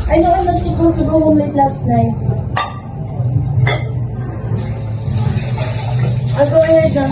I know I'm not supposed to go home late last night. I'll go ahead now.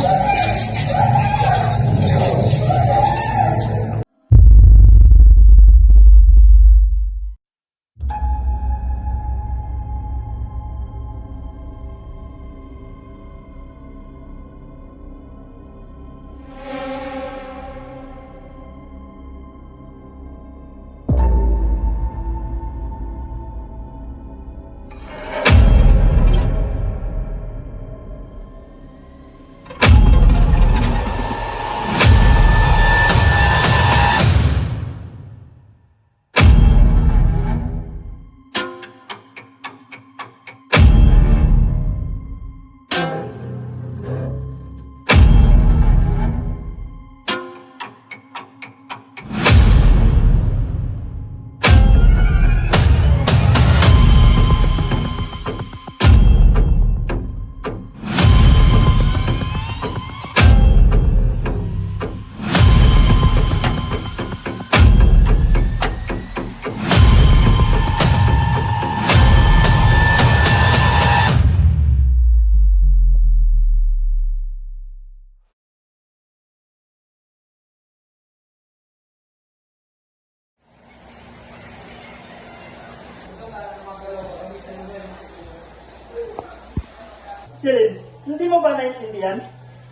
Celine, hindi mo ba naiintindihan?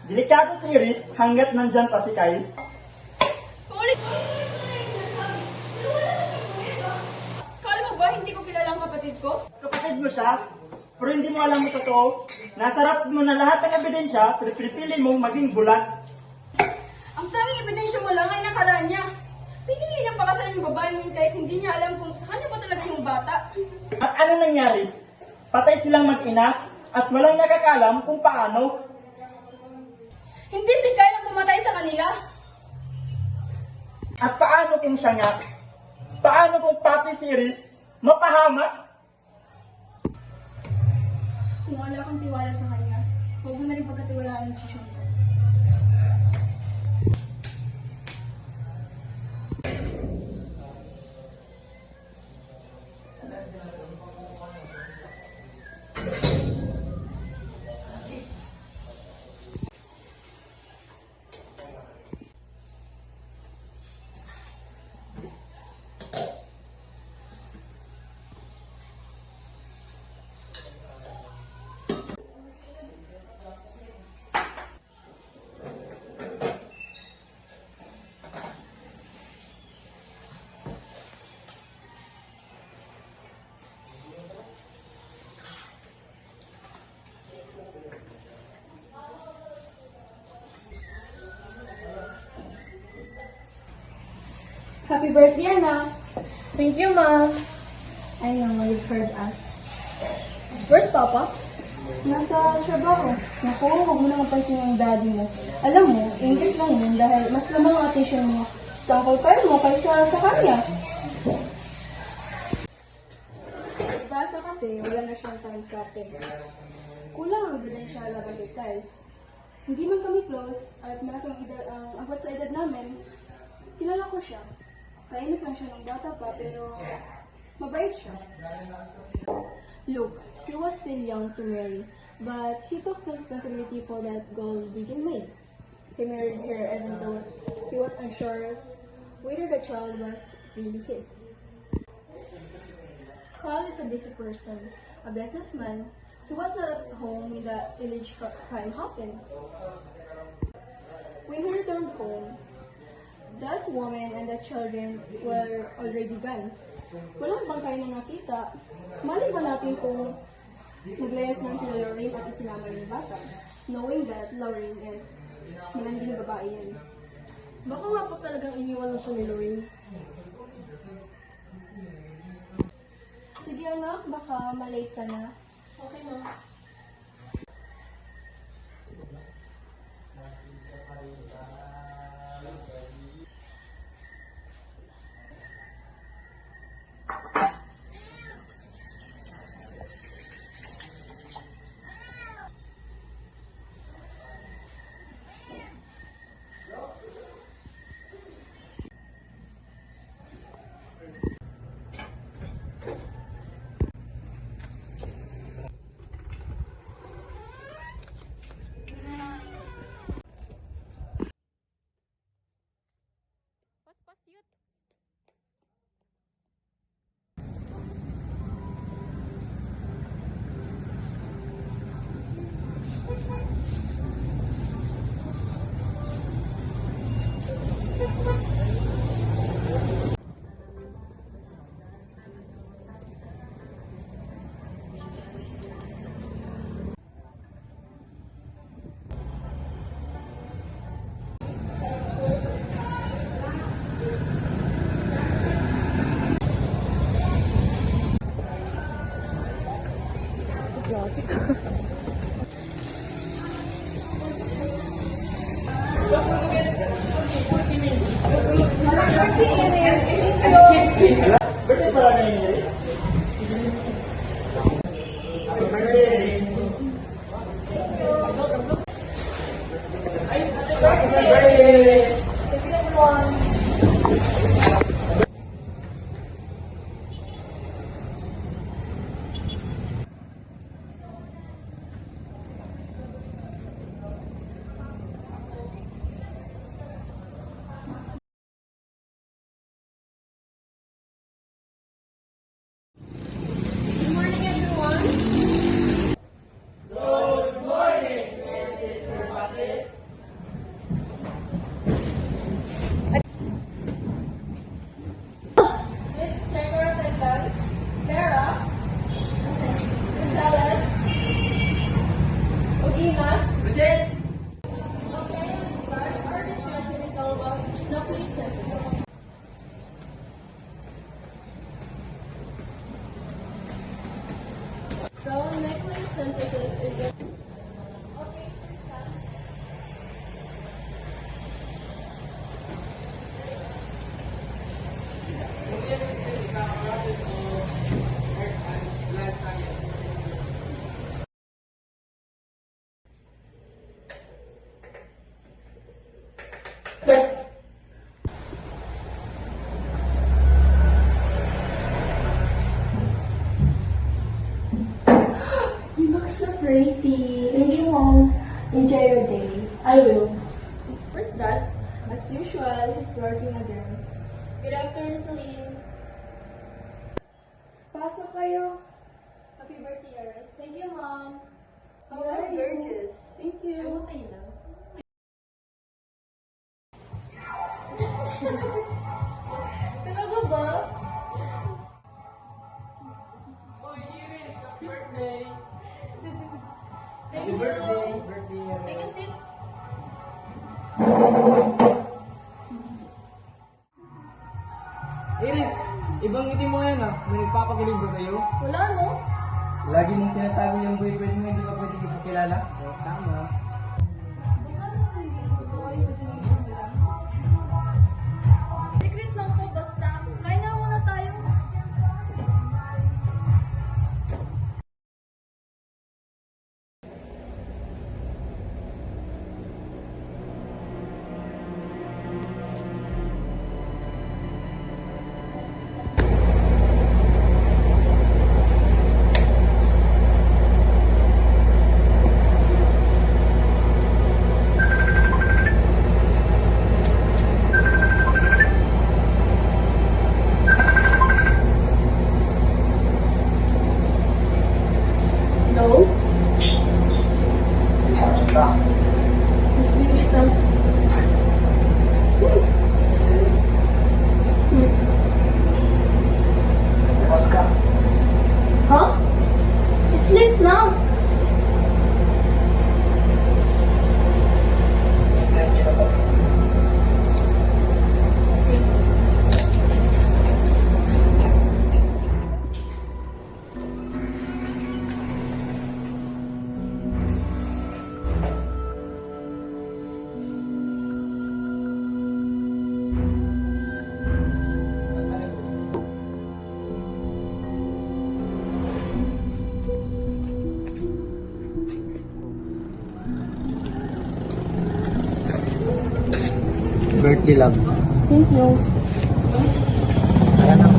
Delikado si Iris hanggat nandyan pa si Kyle. Kala mo ba hindi ko kilala ang kapatid ko? Kapatid mo siya, pero hindi mo alam ang totoo. Nasarap mo na lahat ng ebidensya, pero pinipili mong maging bulag. Ang tanging ebidensya mo lang ay nakaraan niya. Pinili niyang pakasalan yung babaeng yun kahit hindi niya alam kung sa kanya ba talaga yung bata. At ano nangyari? Patay silang mag-ina at walang nakakalam kung paano. Hindi si Kyle ang pumatay sa kanila. At paano kung siya nga? Paano kung pati si Iris mapahamak? Kung wala kang tiwala sa kanya, huwag mo na rin pagkatiwalaan ang desisyon ko. Happy birthday, Anna! Thank you, Ma. I know you've heard us. Where's Papa? Nasa trabaho. Naku, huwag mo na mapansin yung daddy mo. Alam mo, ingit lang yun dahil mas lamang ang attention mo sa Uncle Kyle mo kaysa sa kanya. Basta kasi wala na siyang time sa atin. Kulang ang ebidensya laban kay Kyle. Hindi man kami close at malaking edad ang abot sa edad namin, kilala ko siya. Tahimik lang siya ng bata pa pero mabait siya. Look, he was still young to marry, but he took responsibility for that gold-digging maid. He married her even though he was unsure whether the child was really his. Carl is a busy person, a businessman. He was not at home when the alleged crime happened. When he returned home, that woman and the children were already gone. Walang bangkay na nakita. Malay ba natin kung maglayas man sila Lorraine at isinama ng bata, knowing that Lorraine is malanding babae yan. Baka nga po talagang iniwan mo siya ni Lorraine. Sige anak, baka malate ka na. Okay, Ma. Birthday pala na yun, Iris. Happy birthday, Iris. Happy birthday, Iris. Thank you, everyone. Good morning, everyone. Let's check our attendance. Sarah. Gonzalez. Ogina. Present. Okay, let's start. Our discussion is all about knuckly sentences. So, knuckly sentences is just... Okay, first time. You look so pretty. Thank you, Mom. Enjoy your day. I will. Where's Dad? As usual, he's working again. Good afternoon, Celine. Pasok kayo. Happy birthday, Iris. Thank you, Mom. You are gorgeous. Thank you. Okay lang. Talaga ba? Happy birthday. Take a seat. Iris, ibang ngiti mo yan ah. May nagpapakilig ba sa'yo? Wala, no? Lagi mong tinatago yung boyfriend mo, hindi ka pwede ipakilala? Tama. Baka naman hindi totoo yung imagination nila. Secret lang to, basta. Kain na muna tayo. No? Let's leave it now. Huh? It's late now. Birthday love. Thank you. Tara na.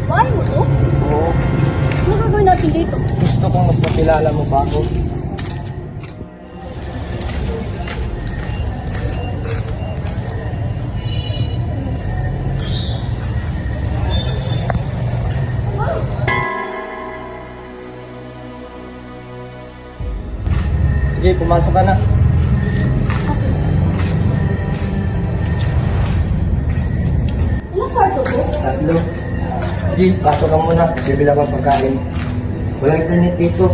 Bahay mo to? Oo. Ano gagawin natin dito? Gusto kong mas makilala mo pa ako. Sige, pumasok ka na. Ilang kwarto to? Tatlo. Sige, pasok ka muna. Bibili ako ng pagkain. Walang internet dito.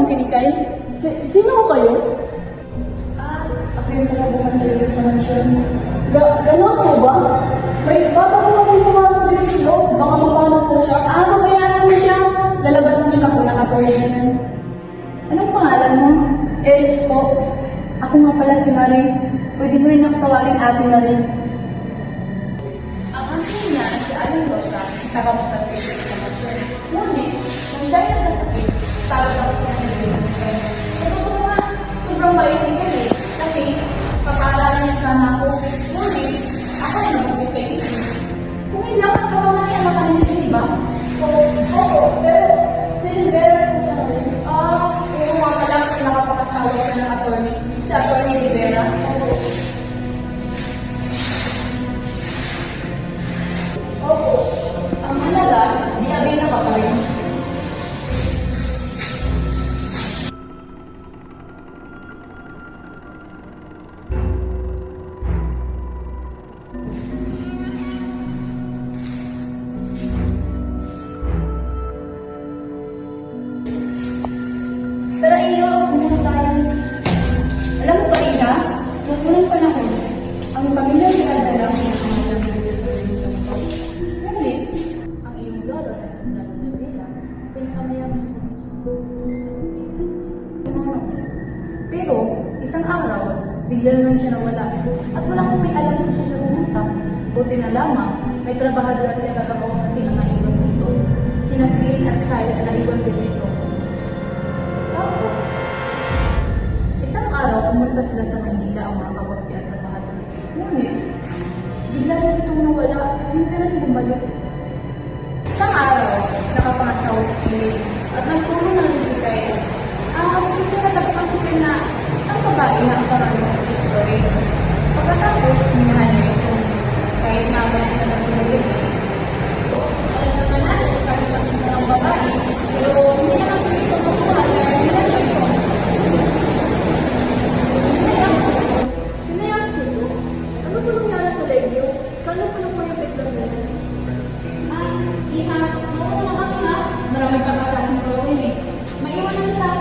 kinikay? Sino ko kayo? Ako yung talabuhan talaga sa mansyon. Gano'n po ba? May bago ko kasi pumasok dito sa loob. Baka mapano po siya. Mabayaan mo siya. Lalabas na niya ako nakatulog na yan. Anong pangalan mo? Eris po. Ako nga pala si Marie. Pwede mo rin ako tawagin Ate Marie. Ang asin niya si Aling Rosa, nakapagpapit sa mansyon. Ngunit, nang dahil nagkasakit, tawag ako sa kanya. Sa totoo nga, sobrang bait ni Kelly. Kasi, papaalala niya sana ako. Ngunit, ako ay nabugis kay Kelly. Kung hindi ako kawaman niya, makanin siya, di ba? Oo, pero, Silvera po siya. Oo nga pala, nakapakasawa siya ng attorney. Si Attorney Rivera. Opo. Ang halaga, di abay na pa rin. Tara iyo, pumunta tayo. Alam mo ba, Ina, noong unang panahon, ang pamilya ni Alda lang ang kanilang pinag-usapan. Ngunit, ang iyong lolo na sa Nano de Villa, pinakamayaman sa probinsya. Pero, isang araw, bigla lang siya nawala. At wala kong may alam kung siya pumunta. Buti na lamang, may trabahador at nagagawa kasi ang naiwan dito. Sina Celine at Kyle na naiwan din dito. Tapos, isang araw pumunta sila sa Manila ang mga kawaksi at trabahador. Ngunit, bigla rin itong nawala at hindi rin bumalik. Isang araw, nakapangasawa si Celine at nagsulo na rin si Kyle. Hindi na nagtagpang si Kyle na isang babae na ang parang si Victoria. Pagkatapos, minahan niya ito. Kahit nga ba na nagsulo alam naman natin, kahit makita ng babae, pero hindi na lang ito magmahal kaya minahan niya ito. Pinayas ko ito. Ano po nangyari sa Legyo? Saan po na po yung biglang nila? Iha, oo na kami ha. Marami pa kasama gawin eh. Maiwan na nila.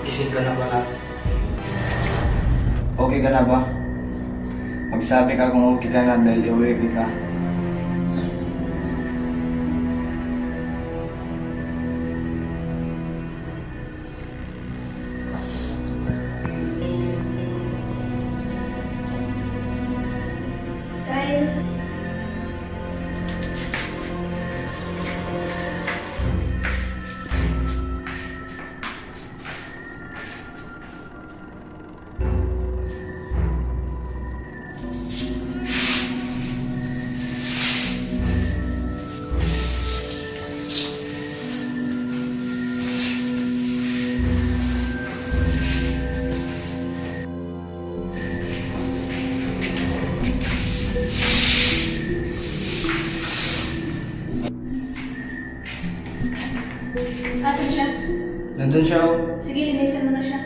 Gising ka na ba na? Okay ka na ba? Magsabi ka kung okay ka na dahil iuwi kita. Asan siya? Nandun siya, oh. Sige, linisan mo na siya.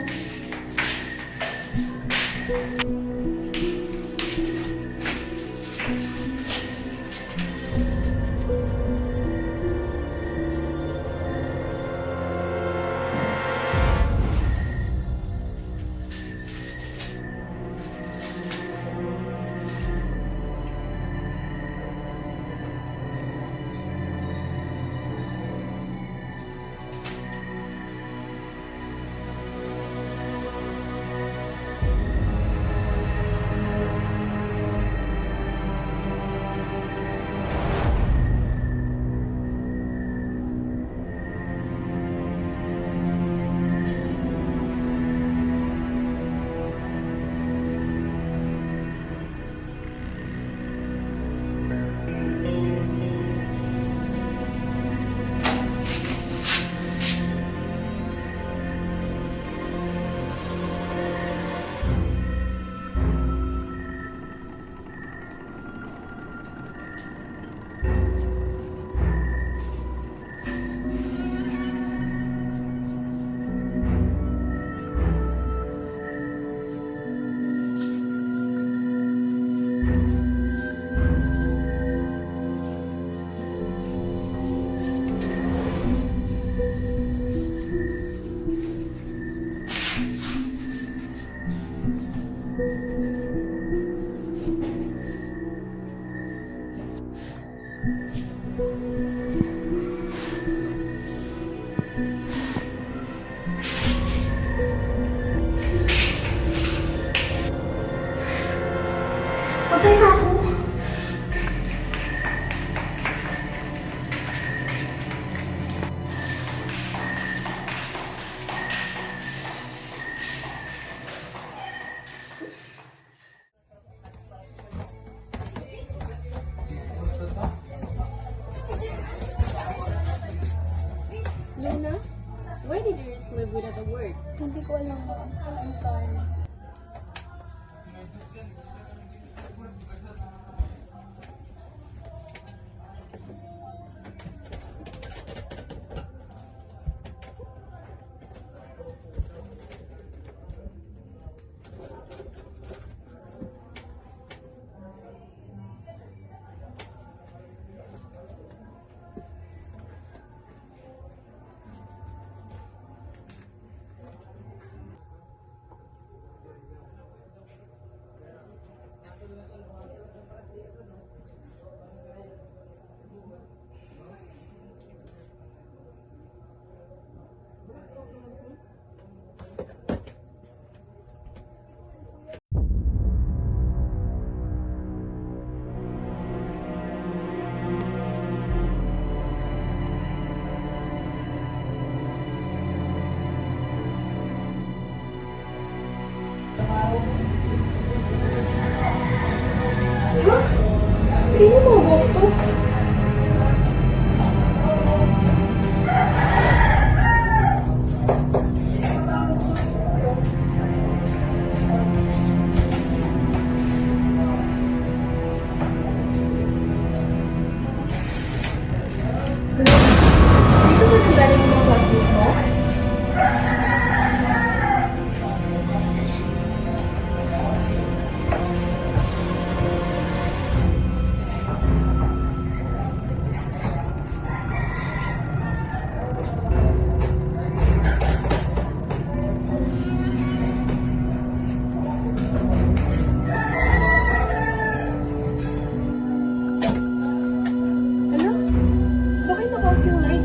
Patay na ako. Luna, why did you just live without a word? Hindi ko alam ba. I'm sorry. Ha? Hindi mo mabok to? Dito ba nang galing yung mga classmate mo? Ano? Bakit naka-off yung light?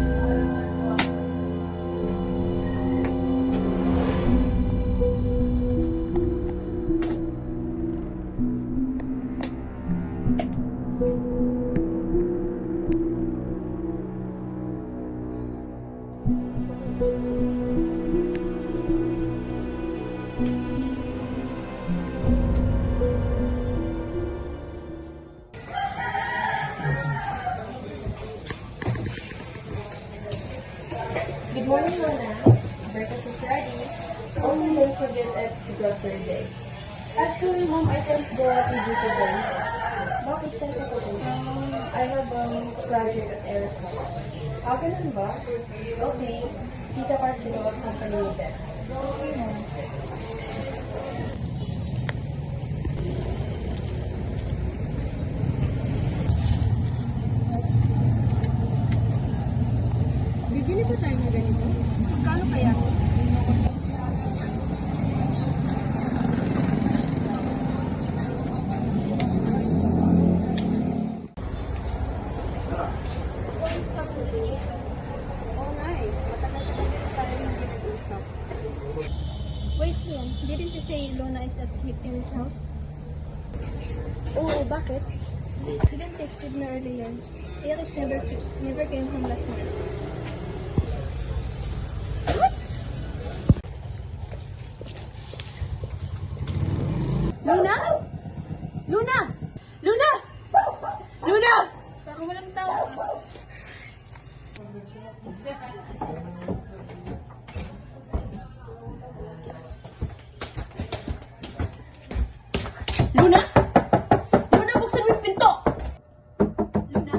Good morning, Luna. Breakfast is ready. Also, don't forget it's grocery day. Actually, Mom, I can't go out with you today. Bakit saan ka pupunta? I have a project at Eris House. Ganun ba? Okay. Tita Carcino, company with them. Okay, ma'am. Bibili pa tayo ng ganito? Magkano kaya? Oo nga eh. Matagal-tagal din tayo hindi nag-usap. Wait lang, didn't you say Lona is at Eric's house? Oo, bakit? Sigan texted me earlier. Eric never came home last night. Luna? Luna! Luna! Luna! Parang walang tao ah. Luna! Luna, buksan mo yung pinto! Luna?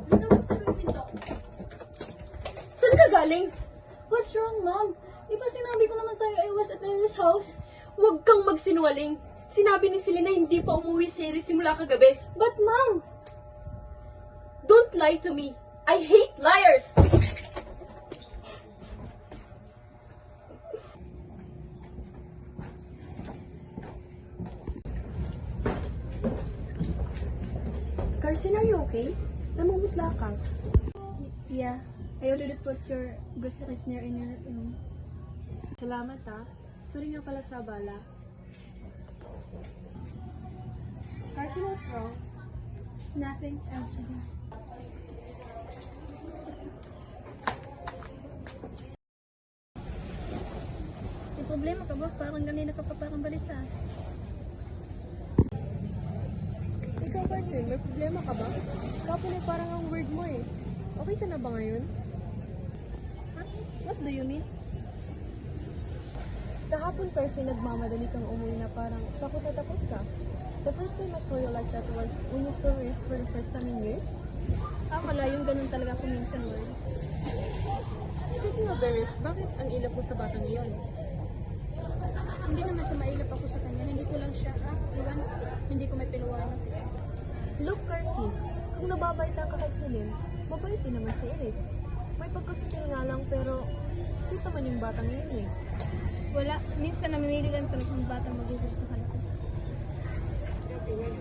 Luna, buksan mo yung pinto! Saan ka galing? What's wrong, Mom? Di ba sinabi ko naman sa'yo I was at Eric's house? Huwag kang magsinungaling. Sinabi ni Selena hindi pa umuwi si Iris simula kagabi. But Mom! Don't lie to me. I hate liars! Carson, are you okay? Namumutla ka. Yeah, I already put your groceries near in your room. Salamat ha. Sorry nga pala sa abala. Carson, what's wrong? Nothing else. May problema ka ba? Parang ganina ka pa parang balisa. Ikaw, Carson, may problema ka ba? Kapon ay parang ang word mo eh. Okay ka na ba ngayon? What do you mean? Kahapon, Carson, nagmamadali kang umuwi na parang takot na takot ka. The first time I saw you like that was when you saw Iris for the first time in years. Wala yung ganun talaga ako minsan, Lord. Speaking of Iris, bakit ang ilap mo sa batang iyon? Hindi naman sa mailap ako sa kanya. Hindi ko lang siya, iwan. Hindi ko may pinuwala. Look, Carson, kung nababaita ka kay Celine, mabait din naman si Iris. May pagkasutin nga lang pero sweet naman yung batang iyon eh. Wala. Minsan namimili lang talaga ng batang magugustuhan ko.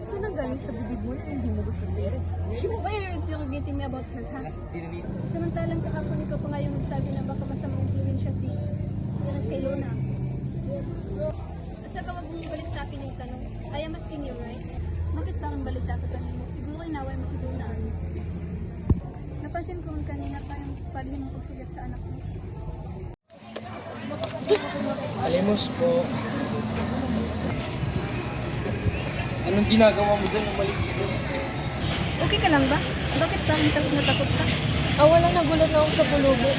So nanggaling sa bibig mo na hindi mo gusto si Iris? Why are you interrogating me about her, ha? Samantalang kahapon ikaw pa nga yung nagsabi na baka masamang influensya si Iris kay Lona. At saka wag mong balik sa akin yung tanong. I am asking you, right? Bakit parang balisa ka kanina? Siguro inaway mo si Lona. Napansin ko man kanina parang palihim mo pagsulat sa anak mo. Alimos po. Anong ginagawa mo dyan? Umalis dito. Okay ka lang ba? Bakit parang takot na takot ka? Wala, nagulat na ako sa pulubi.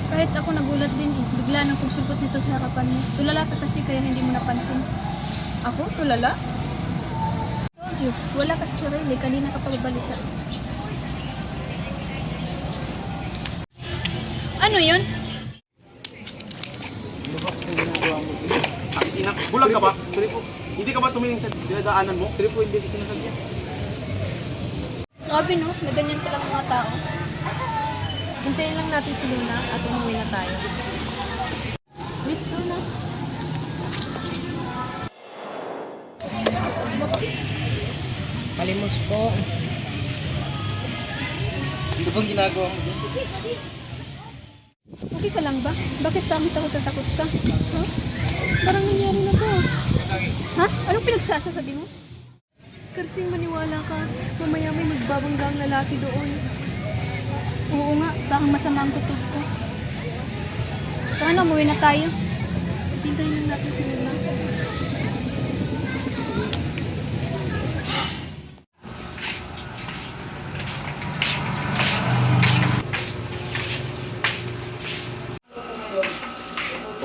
Kahit ako nagulat din eh. Bigla nang pagsulpot nito sa harapan mo. Tulala ka kasi kaya hindi mo napansin. Ako? Tulala? Told you, wala kasi siya rin eh. Kanina ka pagbalisa. Ano yun? Ano ba kung ginagawa mo? Ina, bulag ka ba? Sorry po. Hindi ka ba tumingin sa dinadaanan mo? Sorry po, hindi ko sinasadya. Grabe no, may ganyan palang mga tao. Hintayin lang natin si Luna at umuwi na tayo. Let's go na. Malimos po. Ano bang ginagawa mo dyan? Okay ka lang ba? Bakit parang takot na takot ka? Huh? Parang nangyari na to. Ha? Anong pinagsasasabi mo? Karsing, maniwala ka. Mamaya may magbabanggang lalaki doon. Oo nga, parang masama ang kutob ko. Paano, umuwi na tayo? Hintayin lang natin si Luna.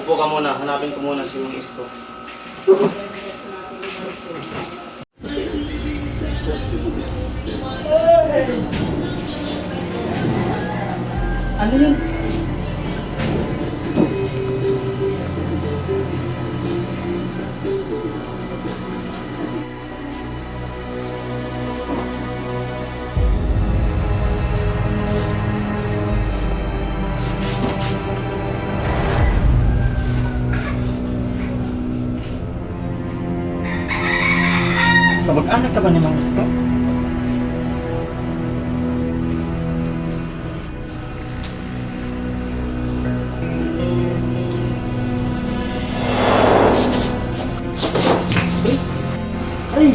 Upo ka muna, hanapin ko muna si Luis ko. Ano yun? Kamag-anak ka ba ni Mang Isko? Ay!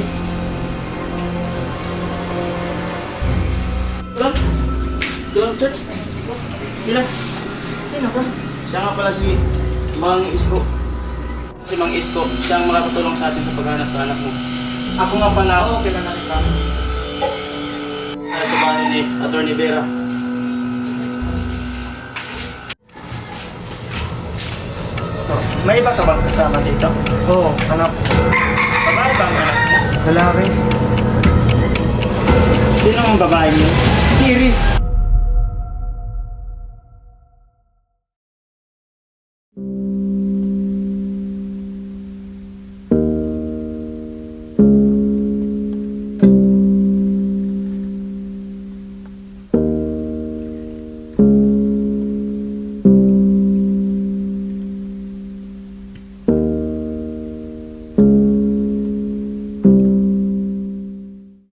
Ilan? Ilan, Church? Ilan? Sino ka? Siya nga pala si Mang Isko. Si Mang Isko, siya ang makakatulong sa atin sa paghanap sa anak mo. Ako nga pala. Oo, kilala kita. Sa bahay ni Atty. Vera. May iba ka bang kasama dito? Oo, anak. Babae ba ang anak mo? Lalaki. Sino ang babae niyo? Si Iris.